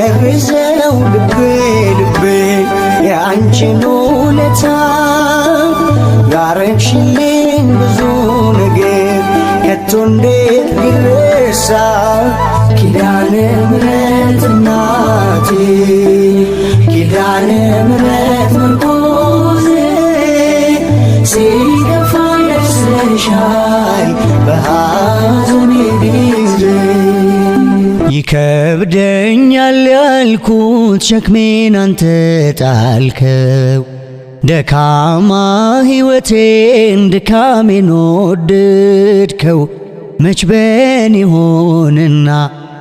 ሰርዘው ልቤ ያንቺን ውለታ ያረግሽልኝ ብዙ ነገር ከቶ እንዴት ሊረሳ ኪዳነ ምሕረት እናቴ ኪዳነ ምሕረት ምርኮዜ ሲከፋኝ ደርሰሻል በሐዘኔ ጊዜ ይከብደኛል ያልኩት ሸክሜን አንተ ጣልከው ደካማ ሕይወቴን ድካሜን ወደድከው መች በኔ ሆንና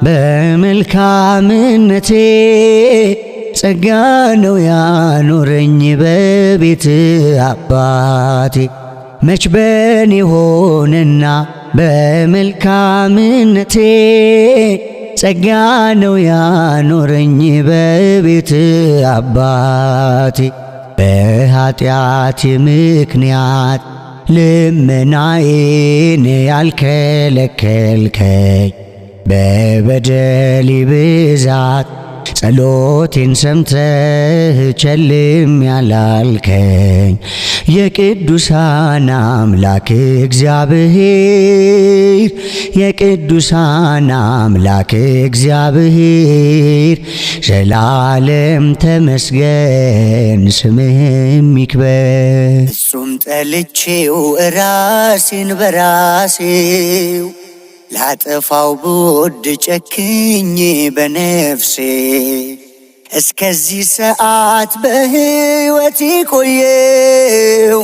በመልካምነቴ ጸጋ ነው ያኖረኝ በቤት አባቴ መች በኔ ሆንና በመልካምነቴ ጸጋ ነው ያኖረኝ በቤት አባቴ በኃጢአቴ ምክንያት ልመናዬን ያልከለከልከኝ በበደሌ ብዛት ጸሎቴን ሰምተህ ቸልም ያላልከኝ የቅዱሳን አምላክ እግዚአብሔር የቅዱሳን አምላክ እግዚአብሔር ዘላለም ተመስገን ስምህም ይክበር። እሱም ጠልቼው ራሴን በራሴው ላጠፋው ብወድ ጨክኜ በነፍሴ እስከዚህ ሰዓት በሕይወቴ ቆየው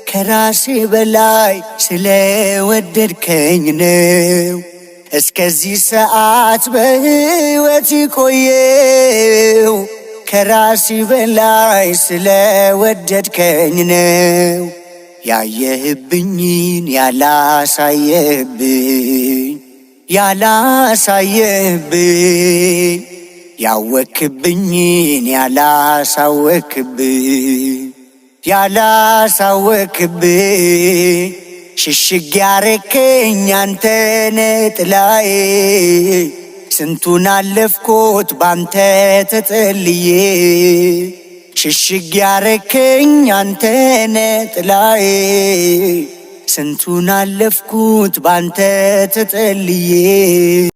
ከራሴ በላይ ስለወደድከኝ ነው። እስከዚህ ሰዓት በሕይወቴ ቆየው ከራሴ በላይ ስለወደድከኝ ነው። ያየህብኝን ያላሳየህብኝ ያወክብኝን ያላሳወክብኝ ሽሽግ ያረከኝ አንተነ ጥላዬ ስንቱን አለፍኩት ባንተ ተጠልዬ ሽሽግ ያረከኝ አንተነ ጥላዬ ስንቱን አለፍኩት ባንተ ተጠልዬ